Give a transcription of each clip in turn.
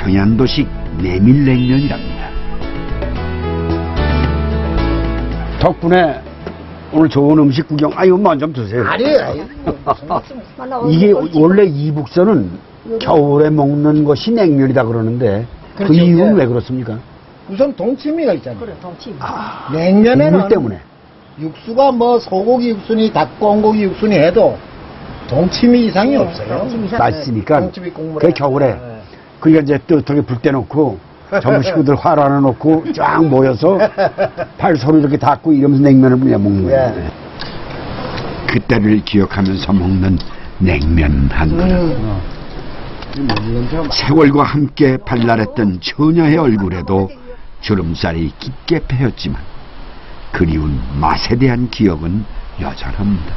평양도식 메밀냉면이랍니다. 덕분에 오늘 좋은 음식 구경, 이것만 좀 드세요. 아니에요. 이게 원래 이북선은 겨울에 먹는 것이 냉면이다 그러는데 그렇죠. 그 이유는 왜 그렇습니까? 우선 동치미가 있잖아요. 그래, 동치미. 냉면에는 국물 때문에. 육수가 뭐 소고기 육수니 닭고기 육수니 해도 동치미 이상이 없어요. 동치미 이상. 맛있으니까 동치미 국물에. 그 겨울에 네. 그게 이제 뜨뜻하게 불 때 놓고 전부 식구들 활 하나 놓고 쫙 모여서 팔 서로 이렇게 닿고 이러면서 냉면을 그냥 먹는 거예요. 네. 그때를 기억하면서 먹는 냉면 한 그릇. 세월과 함께 발랄했던 처녀의 얼굴에도 주름살이 깊게 패였지만 그리운 맛에 대한 기억은 여전합니다.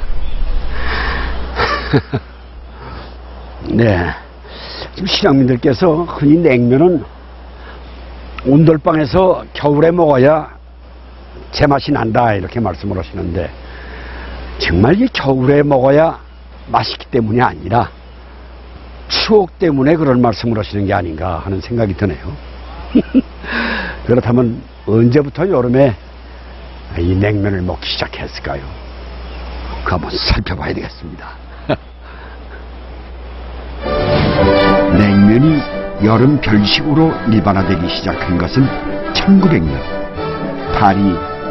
네, 지금 실향민들께서 흔히 냉면은 온돌방에서 겨울에 먹어야 제맛이 난다 이렇게 말씀을 하시는데 정말 이 겨울에 먹어야 맛있기 때문이 아니라 추억 때문에 그런 말씀을 하시는 게 아닌가 하는 생각이 드네요. 그렇다면 언제부터 여름에 이 냉면을 먹기 시작했을까요? 그거 한번 살펴봐야 되겠습니다. 냉면이 여름 별식으로 일반화되기 시작한 것은 1900년 파리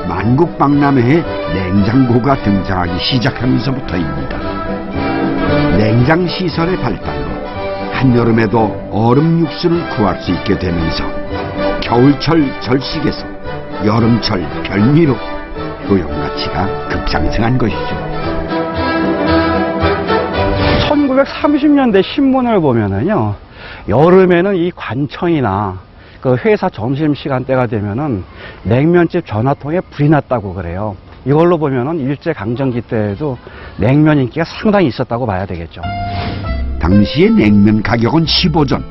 만국박람회에 냉장고가 등장하기 시작하면서부터입니다. 냉장시설의 발달로 한여름에도 얼음 육수를 구할 수 있게 되면서 겨울철 절식에서 여름철 별미로 효용가치가 급상승한 것이죠. 1930년대 신문을 보면은요, 여름에는 이 관청이나 그 회사 점심시간대가 되면은 냉면집 전화통에 불이 났다고 그래요. 이걸로 보면은 일제강점기 때에도 냉면 인기가 상당히 있었다고 봐야 되겠죠. 당시의 냉면 가격은 15전,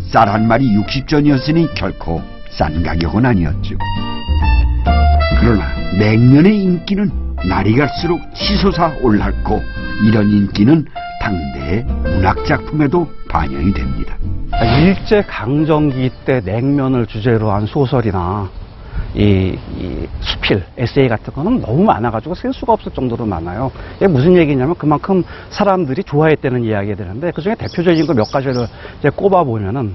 쌀 한 마리 60전이었으니 결코 싼 가격은 아니었죠. 그러나 냉면의 인기는 날이 갈수록 치솟아 올랐고 이런 인기는 당대의 문학작품에도 반영이 됩니다. 일제강점기 때 냉면을 주제로 한 소설이나 이 수필, 에세이 같은 거는 너무 많아가지고 쓸 수가 없을 정도로 많아요. 이게 무슨 얘기냐면 그만큼 사람들이 좋아했다는 이야기가 되는데 그중에 대표적인 거 몇 가지를 이제 꼽아보면은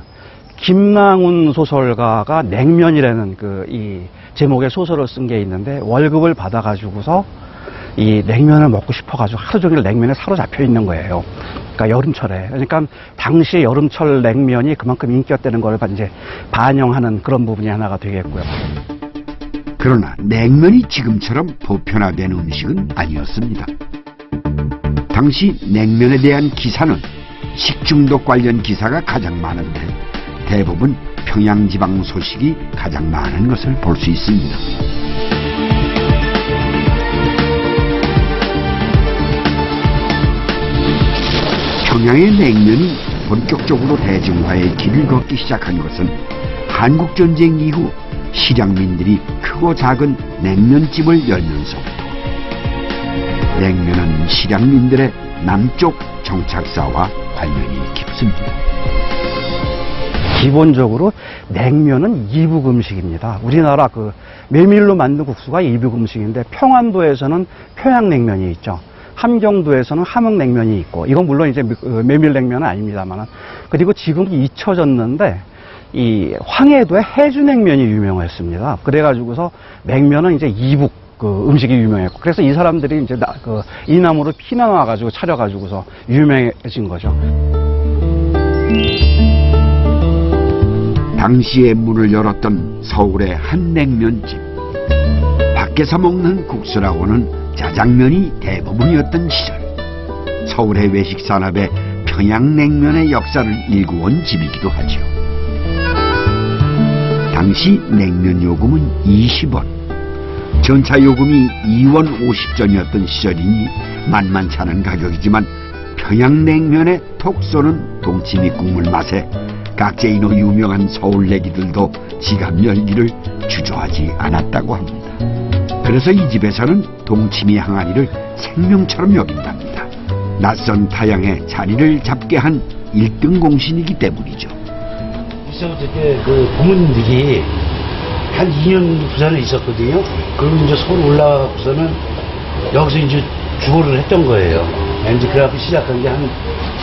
김낭훈 소설가가 냉면이라는 이 제목의 소설을 쓴 게 있는데 월급을 받아가지고서 이 냉면을 먹고 싶어가지고 하루 종일 냉면에 사로잡혀 있는 거예요. 그러니까 여름철에. 그러니까 당시 여름철 냉면이 그만큼 인기였다는 걸 이제 반영하는 그런 부분이 하나가 되겠고요. 그러나 냉면이 지금처럼 보편화된 음식은 아니었습니다. 당시 냉면에 대한 기사는 식중독 관련 기사가 가장 많은데 대부분 평양지방 소식이 가장 많은 것을 볼 수 있습니다. 평양의 냉면이 본격적으로 대중화의 길을 걷기 시작한 것은 한국전쟁 이후 실향민들이 크고 작은 냉면집을 열면서부터 냉면은 실향민들의 남쪽 정착사와 관련이 깊습니다. 기본적으로 냉면은 이북 음식입니다. 우리나라 그 메밀로 만든 국수가 이북 음식인데 평안도에서는 평양냉면이 있죠. 함경도에서는 함흥냉면이 있고 이건 물론 이제 메밀냉면은 아닙니다만 그리고 지금 잊혀졌는데 이 황해도의 해주냉면이 유명했습니다. 그래가지고서 냉면은 이제 이북 음식이 유명했고 그래서 이 사람들이 이제 이남으로 피난 와가지고 차려가지고서 유명해진 거죠. 당시에 문을 열었던 서울의 한 냉면집. 밖에서 먹는 국수라고는 짜장면이 대부분이었던 시절. 서울의 외식 산업에 평양냉면의 역사를 일구온 집이기도 하죠. 당시 냉면 요금은 20원. 전차 요금이 2원 50전이었던 시절이니 만만치 않은 가격이지만 평양냉면에 톡 쏘는 동치미 국물 맛에 각제인으로 유명한 서울내기들도 지갑 열기를 주저하지 않았다고 합니다. 그래서 이 집에서는 동치미 항아리를 생명처럼 여긴답니다. 낯선 타향에 자리를 잡게 한 1등 공신이기 때문이죠. 시작부터 이렇게 그 부모님들이 한 2년 부산에 있었거든요. 그리고 이제 서울 올라가고서는 여기서 이제 주거를 했던 거예요. 이제 그래갖고 시작한 게 한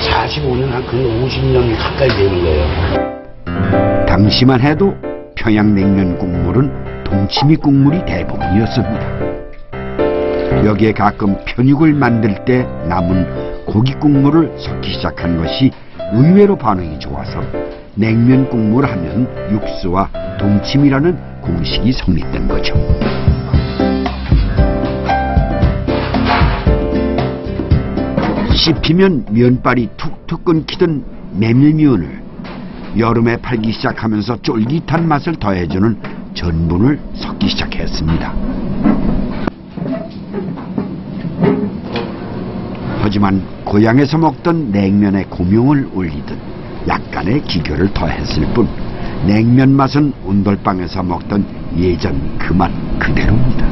45년, 한 50년 가까이 되는 거예요. 당시만 해도 평양냉면 국물은 동치미 국물이 대부분이었습니다. 여기에 가끔 편육을 만들 때 남은 고기 국물을 섞기 시작한 것이 의외로 반응이 좋아서 냉면 국물 하면 육수와 동치미라는 공식이 성립된 거죠. 씹히면 면발이 툭툭 끊기던 메밀면을 여름에 팔기 시작하면서 쫄깃한 맛을 더해주는 전분을 섞기 시작했습니다. 하지만 고향에서 먹던 냉면에 고명을 올리듯 약간의 기교를 더했을 뿐 냉면 맛은 온돌방에서 먹던 예전 그 맛 그대로입니다.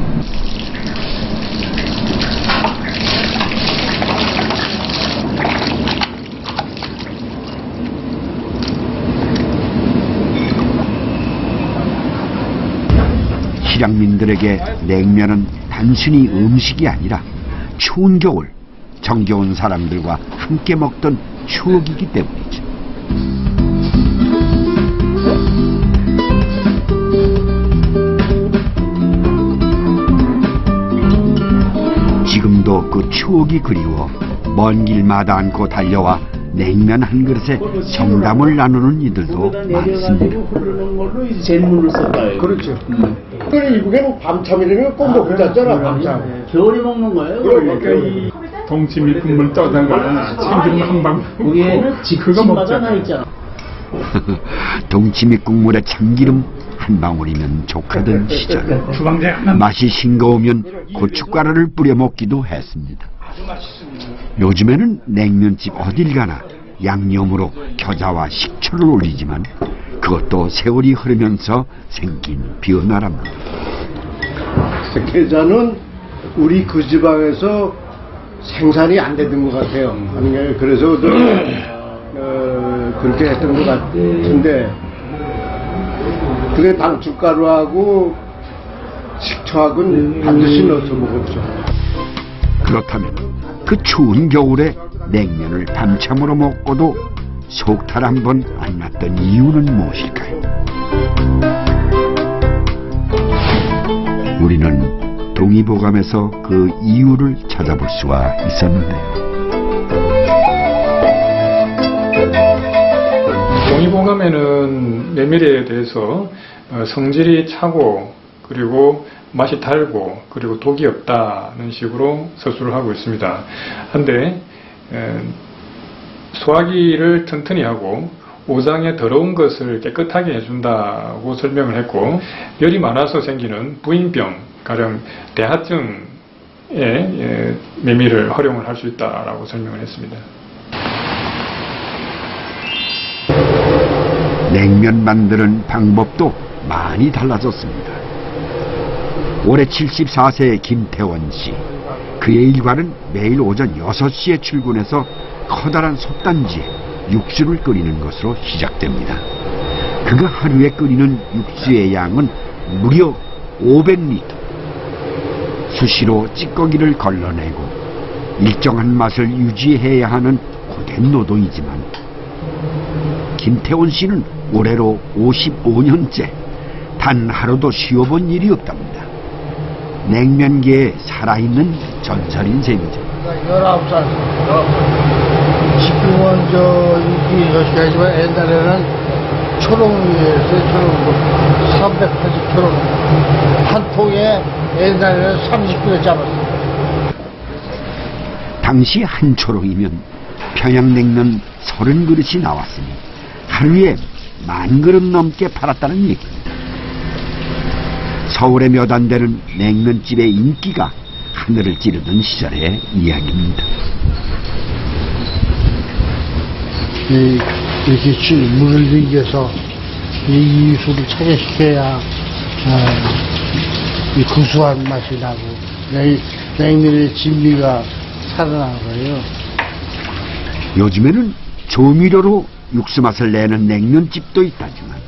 실향민들에게 냉면은 단순히 음식이 아니라 추운 겨울 정겨운 사람들과 함께 먹던 추억이기 때문이죠. 지금도 그 추억이 그리워 먼 길마다 않고 달려와 냉면 한 그릇에 정담을 나누는 이들도 많습니다. 그렇죠. 그래 이북에는 밤참이라는 거 꼭 먹고 잤잖아. 밤참. 겨울에 먹는 거예요? 그러니까 동치미 국물 떠든 거는 참기름 한방 그거 먹잖아. 동치미 국물에 참기름 한 방울이면 족하던 시절. 맛이 싱거우면 고춧가루를 뿌려 먹기도 했습니다. 요즘에는 냉면집 어딜 가나 양념으로 겨자와 식초를 올리지만 그것도 세월이 흐르면서 생긴 변화랍니다. 게자는 우리 그 지방에서 생산이 안 되던 것 같아요. 그래서 그렇게 했던 것 같은데 그게 당춧가루하고 식초하고는 반드시 넣어서 먹었죠. 그렇다면 그 추운 겨울에 냉면을 밤참으로 먹고도 속탈 한 번 안 났던 이유는 무엇일까요? 우리는 동의보감에서 그 이유를 찾아볼 수가 있었는데요. 동의보감에는 메밀에 대해서 성질이 차고 그리고 맛이 달고 그리고 독이 없다는 식으로 서술을 하고 있습니다. 한데 소화기를 튼튼히 하고 오장에 더러운 것을 깨끗하게 해준다고 설명을 했고 열이 많아서 생기는 부인병, 가령 대하증에 메밀을 활용을 할 수 있다라고 설명을 했습니다. 냉면 만드는 방법도 많이 달라졌습니다. 올해 74세의 김태원 씨. 그의 일과는 매일 오전 6시에 출근해서 커다란 솥단지에 육수를 끓이는 것으로 시작됩니다. 그가 하루에 끓이는 육수의 양은 무려 500리터. 수시로 찌꺼기를 걸러내고 일정한 맛을 유지해야 하는 고된 노동이지만 김태원 씨는 올해로 55년째 단 하루도 쉬어본 일이 없답니다. 냉면계에 살아있는 전설인 셈이죠. 19살. 지금은 저 6시까지만 옛날에는 초롱이었어요. 초롱 380초롱 한 통에 옛날에는 30kg 잡았어요. 당시 한 초롱이면 평양냉면 30그릇이 나왔으니 하루에 10,000그릇 넘게 팔았다는 얘기입니다. 서울에 몇 안 되는 냉면집의 인기가 하늘을 찌르던 시절의 이야기입니다. 이렇게 물을 들여서 이 이유수를 차게시켜야 이 구수한 맛이 나고 냉면의 진미가 살아나고요. 요즘에는 조미료로 육수 맛을 내는 냉면집도 있다지만